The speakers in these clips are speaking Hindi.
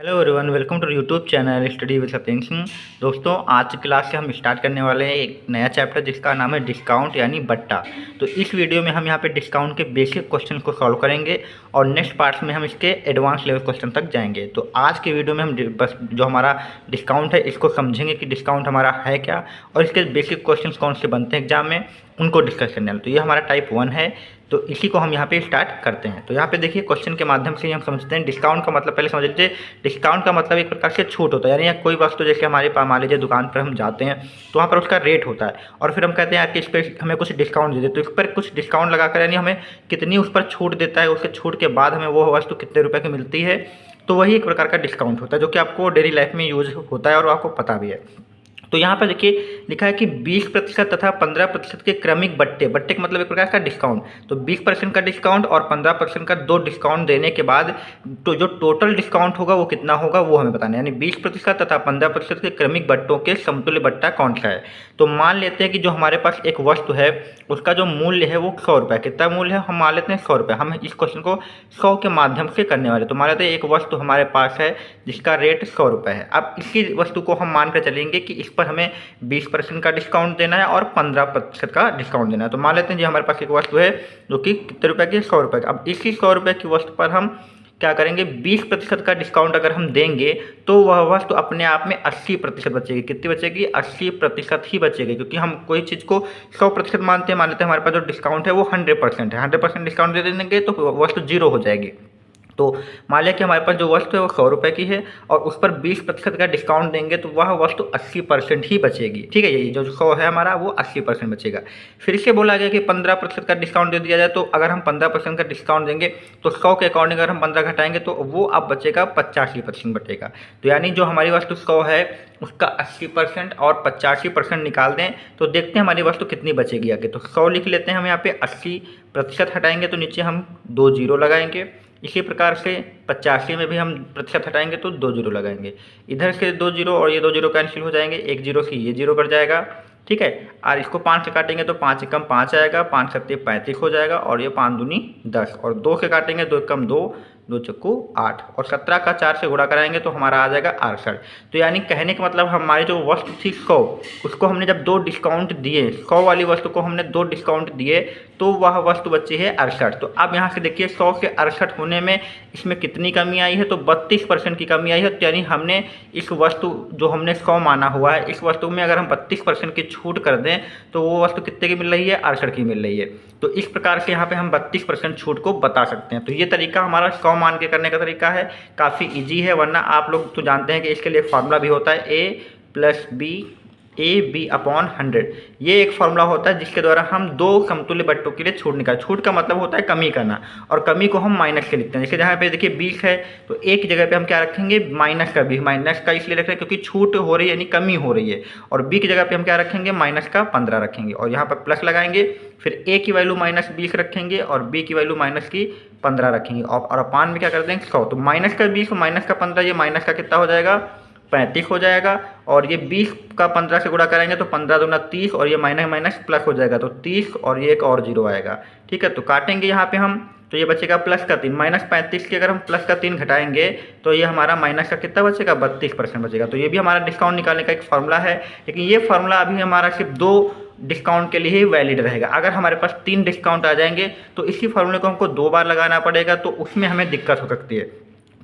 Hello everyone, welcome to YouTube channel study with Satyendra Singh. दोस्तों, आज की क्लास से हम स्टार्ट करने वाले हैं एक नया चैप्टर जिसका नाम है डिस्काउंट यानी बट्टा। तो इस वीडियो में हम यहाँ पे डिस्काउंट के बेसिक क्वेश्चन को सॉल्व करेंगे और नेक्स्ट पार्ट्स में हम इसके एडवांस लेवल क्वेश्चन तक जाएंगे। तो आज के वीडियो में हम बस जो हमारा डिस्काउंट है इसको समझेंगे कि डिस्काउंट हमारा है क्या और इसके बेसिक क्वेश्चन कौन से बनते हैं एग्जाम में, उनको डिस्कस करने वाले। तो ये हमारा टाइप 1 है, तो इसी को हम यहाँ पे स्टार्ट करते हैं। तो यहाँ पे देखिए, क्वेश्चन के माध्यम से हम समझते हैं डिस्काउंट का मतलब। पहले समझ लीजिए, डिस्काउंट का मतलब एक प्रकार से छूट होता है, यानी कोई वस्तु जैसे हमारे पास मान लीजिए दुकान पर हम जाते हैं तो वहाँ पर उसका रेट होता है और फिर हम कहते हैं यार कि इस पर हमें कुछ डिस्काउंट दे दे, तो इस पर कुछ डिस्काउंट लगाकर यानी हमें कितनी उस पर छूट देता है, उसके छूट के बाद हमें वो वस्तु कितने रुपये की मिलती है, तो वही एक प्रकार का डिस्काउंट होता है जो कि आपको डेली लाइफ में यूज होता है और आपको पता भी है। तो यहाँ पर देखिए लिखा है कि 20% तथा 15% के क्रमिक बट्टे का मतलब एक प्रकार का डिस्काउंट। तो 20% का डिस्काउंट और 15% का दो डिस्काउंट देने के बाद तो जो टोटल डिस्काउंट होगा वो कितना होगा वो हमें बताना है। यानी 20% तथा 15% के क्रमिक बट्टों के समतुल्य बट्टा कौन सा है। तो मान लेते हैं कि जो हमारे पास एक वस्तु है उसका जो मूल्य है वो 100 रुपये। कितना मूल्य है, हम मान लेते हैं 100 रुपये। हम इस क्वेश्चन को 100 के माध्यम से करने वाले। तो मान लेते हैं एक वस्तु हमारे पास है जिसका रेट 100 रुपये है। अब इसी वस्तु को हम मान कर चलेंगे कि इस पर हमें 20% का डिस्काउंट देना है और 15% का डिस्काउंट देना है। तो मान लेते हैं जी हमारे पास एक वस्तु है जो कि कितने रुपए की, 100 रुपये। अब इसी 100 रुपये की वस्तु पर हम क्या करेंगे, 20% का डिस्काउंट अगर हम देंगे तो वह वस्तु अपने आप में 80% बचेगी। कितनी बचेगी, 80% ही बचेगी, क्योंकि हम कोई चीज़ को 100% मानते हैं। मान लेते हैं हमारे पास जो डिस्काउंट है वो 100% है, 100% डिस्काउंट दे देंगे तो वस्तु जीरो हो जाएगी। तो मान लिया कि हमारे पास जो वस्तु है वो 100 रुपये की है और उस पर 20% का डिस्काउंट देंगे तो वह वस्तु 80% ही बचेगी। ठीक है, ये जो 100 है हमारा वो 80% बचेगा। फिर से बोला गया कि 15% का डिस्काउंट दे दिया जाए। तो अगर हम 15% का डिस्काउंट देंगे तो 100 के अकॉर्डिंग अगर हम 15 घटाएंगे तो वो अब बचेगा 85% बचेगा। तो यानी जो हमारी वस्तु 100 है उसका 80% और 85% निकाल दें तो देखते हैं हमारी वस्तु कितनी बचेगी आगे। तो 100 लिख लेते हैं हम यहाँ पे, 80% हटाएंगे तो नीचे हम 2 जीरो लगाएंगे। इसी प्रकार से 85 में भी हम प्रतिशत हटाएंगे तो 2 जीरो लगाएंगे। इधर से 2 जीरो और ये 2 जीरो कैंसिल हो जाएंगे, 1 जीरो से ये जीरो कट जाएगा। ठीक है, और इसको 5 से काटेंगे तो 5 एकम 5 आएगा, 5 सत्ते 35 हो जाएगा और ये 5 दूनी 10 और 2 से काटेंगे 2 एकम 2, 2 चक्कू 8 और 17 का 4 से गुणा कराएंगे तो हमारा आ जाएगा 68। तो यानी कहने का मतलब हमारी जो वस्तु थी 100, उसको हमने जब 2 डिस्काउंट दिए, 100 वाली वस्तु को हमने 2 डिस्काउंट दिए तो वह वस्तु बची है 68। तो अब यहाँ से देखिए 100 से 68 होने में इसमें कितनी कमी आई है, तो 32% की कमी आई है। तो यानी हमने इस वस्तु जो हमने 100 माना हुआ है इस वस्तु में अगर हम 32% की छूट कर दें तो वो वस्तु कितने की मिल रही है, 68 की मिल रही है। तो इस प्रकार से यहाँ पे हम 32% छूट को बता सकते हैं। तो ये तरीका हमारा 100 मान के करने का तरीका है, काफ़ी ईजी है। वरना आप लोग तो जानते हैं कि इसके लिए फार्मूला भी होता है A+B/100। ये एक फार्मूला होता है जिसके द्वारा हम दो समतुल्य बट्टों के लिए छूट निकाल। छूट का मतलब होता है कमी करना और कमी को हम माइनस के लिखते हैं। जैसे जहाँ पे देखिए 20 है तो एक जगह पे हम क्या रखेंगे, माइनस का 20। माइनस का इसलिए रख रहे हैं क्योंकि छूट हो रही है यानी कमी हो रही है। और बी की जगह पे हम क्या रखेंगे, माइनस का 15 रखेंगे और यहाँ पर प्लस लगाएंगे। फिर ए की वैल्यू -20 रखेंगे और बी की वैल्यू -15 रखेंगे और अपान में क्या कर देंगे 100। तो माइनस का 20 माइनस का 15, ये माइनस का कितना हो जाएगा, 35 हो जाएगा। और ये 20 का 15 से गुणा करेंगे तो 15 दूना 30 और ये माइनस माइनस प्लस हो जाएगा तो 30 और ये एक और जीरो आएगा। ठीक है, तो काटेंगे यहाँ पे हम तो ये बचेगा प्लस का 3। -35 के अगर हम प्लस का 3 घटाएंगे तो ये हमारा माइनस का कितना बचेगा, 32% बचेगा। तो ये भी हमारा डिस्काउंट निकालने का एक फार्मूला है, लेकिन ये फार्मूला अभी हमारा सिर्फ 2 डिस्काउंट के लिए ही वैलिड रहेगा। अगर हमारे पास 3 डिस्काउंट आ जाएंगे तो इसी फार्मूले को हमको 2 बार लगाना पड़ेगा, तो उसमें हमें दिक्कत हो सकती है।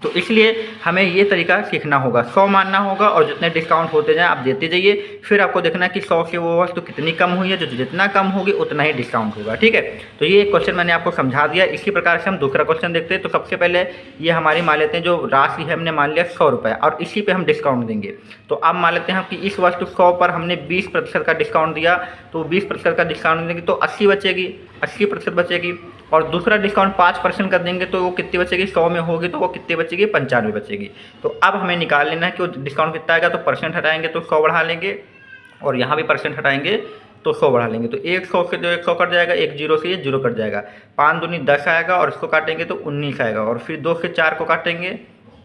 तो इसलिए हमें ये तरीका सीखना होगा, 100 मानना होगा और जितने डिस्काउंट होते जाएं आप देते जाइए। फिर आपको देखना है कि 100 से वो वस्तु कितनी कम हुई है, जो जितना कम होगी उतना ही डिस्काउंट होगा। ठीक है, तो ये क्वेश्चन मैंने आपको समझा दिया। इसी प्रकार से हम दूसरा क्वेश्चन देखते हैं। तो सबसे पहले ये हमारी मान लेते हैं जो राशि है हमने मान लिया 100 रुपये और इसी पर हम डिस्काउंट देंगे। तो अब मान लेते हैं कि इस वस्तु 100 पर हमने 20% का डिस्काउंट दिया, तो 20% का डिस्काउंट देंगे तो 80 बचेगी, 80% बचेगी। और दूसरा डिस्काउंट 5% कर देंगे तो वो कितनी बचेगी, 100 में होगी तो वो कितनी बचेगी, 95 बचेगी। तो अब हमें निकाल लेना है कि वो डिस्काउंट कितना आएगा। तो परसेंट हटाएंगे तो 100 बढ़ा लेंगे और यहाँ भी परसेंट हटाएंगे तो 100 बढ़ा लेंगे। तो 100 से जो 100 कट जाएगा, 1 जीरो से ये जीरो कट जाएगा, 5 दूनी 10 आएगा और इसको काटेंगे तो 19 आएगा। और फिर 2 से 4 को काटेंगे,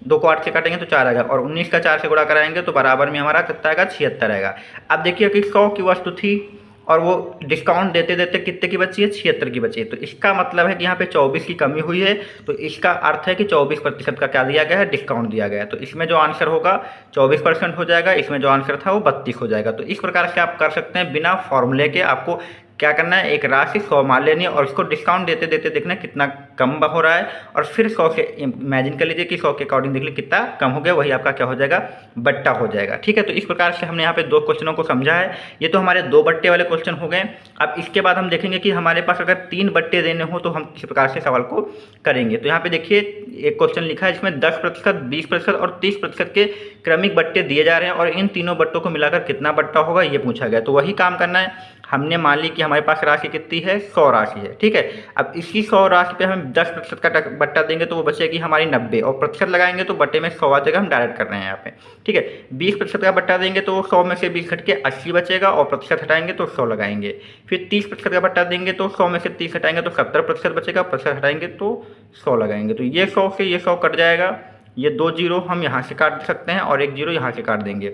2 को 8 से काटेंगे तो 4 आएगा और 19 का 4 से गुणा कराएंगे तो बराबर में हमारा कितना आएगा, 76 आएगा। अब देखिए कि 100 की वस्तु थी और वो डिस्काउंट देते देते कितने की बची है, 76 की बची है। तो इसका मतलब है कि यहाँ पे 24 की कमी हुई है, तो इसका अर्थ है कि 24% का क्या दिया गया है, डिस्काउंट दिया गया है। तो इसमें जो आंसर होगा 24% हो जाएगा, इसमें जो आंसर था वो 32 हो जाएगा। तो इस प्रकार से आप कर सकते हैं, बिना फॉर्मूले के आपको क्या करना है, एक राशि 100 मान लेनी है और इसको डिस्काउंट देते देते देखना कितना कम हो रहा है, और फिर 100 से इमेजिन कर लीजिए कि 100 के अकॉर्डिंग देख लीजिए कितना कम हो गया, वही आपका क्या हो जाएगा, बट्टा हो जाएगा। ठीक है, तो इस प्रकार से हमने यहाँ पे 2 क्वेश्चनों को समझा है। ये तो हमारे 2 बट्टे वाले क्वेश्चन हो गए। अब इसके बाद हम देखेंगे कि हमारे पास अगर 3 बट्टे देने हो तो हम किस प्रकार से सवाल को करेंगे। तो यहाँ पे देखिए एक क्वेश्चन लिखा है, इसमें 10%, 20% और 30% के क्रमिक बट्टे दिए जा रहे हैं और इन तीनों बट्टों को मिलाकर कितना बट्टा होगा ये पूछा गया। तो वही काम करना है। हमने मान ली कि हमारे पास राशि कितनी है, 100 राशि है। ठीक है, अब इसी 100 राशि पे हम 10% का बट्टा देंगे तो वो बचेगी हमारी 90, और प्रतिशत लगाएंगे तो बट्टे में 100 आ जाएगा, हम डायरेक्ट कर रहे हैं यहाँ पे। ठीक है, 20% का बट्टा देंगे तो 100 में से 20 घट के 80 बचेगा, और प्रतिशत हटाएंगे तो 100 लगाएंगे। फिर 30% का बट्टा देंगे तो 100 में से 30 हटाएंगे तो 70% बचेगा, प्रतिशत हटाएंगे तो 100 लगाएंगे। तो ये 100 से ये 100 कट जाएगा, ये 2 जीरो हम यहाँ से काट सकते हैं और 1 जीरो यहाँ से काट देंगे।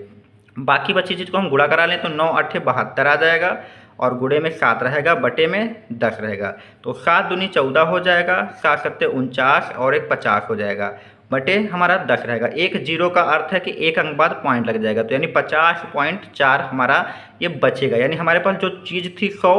बाकी बची चीज़ को हम गुणा करा लें तो 9 8 72 आ जाएगा, और गुणे में 7 रहेगा, बटे में 10 रहेगा। तो 7 दूनी 14 हो जाएगा, 7 सत्ते 49 और 1 50 हो जाएगा, बटे हमारा 10 रहेगा। एक जीरो का अर्थ है कि एक अंक बाद पॉइंट लग जाएगा, तो यानी 50.4 हमारा ये बचेगा। यानी हमारे पास जो चीज़ थी 100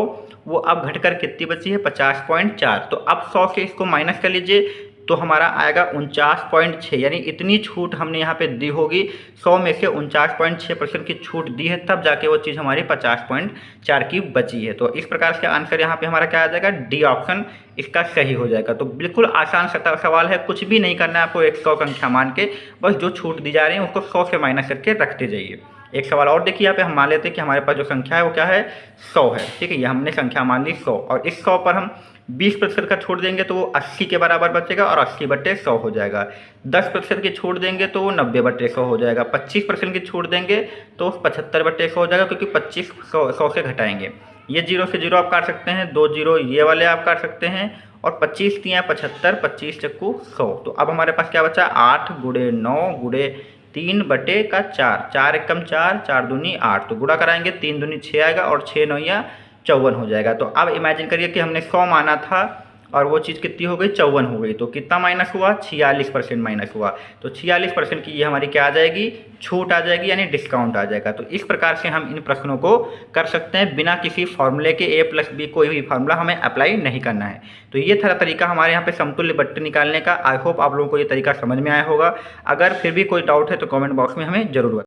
वो अब घटकर कितनी बची है, 50.4। तो अब 100 से इसको माइनस कर लीजिए तो हमारा आएगा 49.6, यानी इतनी छूट हमने यहाँ पे दी होगी। 100 में से 49.6% की छूट दी है, तब जाके वो चीज़ हमारी 50.4 की बची है। तो इस प्रकार से आंसर यहाँ पे हमारा क्या आ जाएगा, डी ऑप्शन इसका सही हो जाएगा। तो बिल्कुल आसान सवाल है, कुछ भी नहीं करना है आपको, एक 100 संख्या मान के बस जो छूट दी जा रही है उसको 100 से माइनस करके रखते जाइए। एक सवाल और देखिए, यहाँ पे हम मान लेते हैं कि हमारे पास जो संख्या है वो क्या है, 100 है। ठीक है, ये हमने संख्या मान ली 100, और इस 100 पर हम 20% का छूट देंगे तो वो 80 के बराबर बचेगा, और 80 बटे 100 हो जाएगा। 10% की छूट देंगे तो वो 90 बटे 100 हो जाएगा। 25% की छूट देंगे तो 75 बटे 100 हो जाएगा, क्योंकि 25 100 से घटाएंगे। ये जीरो से जीरो आप काट सकते हैं, 2 जीरो ये वाले आप काट सकते हैं, और 25 दिया 75, 25 चक्कू 100। तो अब हमारे पास क्या बचा, 8 गुणे 9 गुणे 3 बटे का 4, 4 एकम 4, 4 दूनी 8। तो गुणा कराएंगे, 3 दूनी 6 आएगा, और 6 नौया 54 हो जाएगा। तो अब इमेजिन करिए कि हमने 100 माना था और वो चीज़ कितनी हो गई, 54 हो गई। तो कितना माइनस हुआ, 46% माइनस हुआ। तो 46% की ये हमारी क्या आ जाएगी, छूट आ जाएगी, यानी डिस्काउंट आ जाएगा। तो इस प्रकार से हम इन प्रश्नों को कर सकते हैं बिना किसी फॉर्मूले के। A+B कोई भी फार्मूला हमें अप्लाई नहीं करना है। तो ये था तरीका हमारे यहाँ पे समतुल्य बट्टे निकालने का। आई होप आप लोगों को ये तरीका समझ में आया होगा। अगर फिर भी कोई डाउट है तो कमेंट बॉक्स में हमें जरूर बताएं।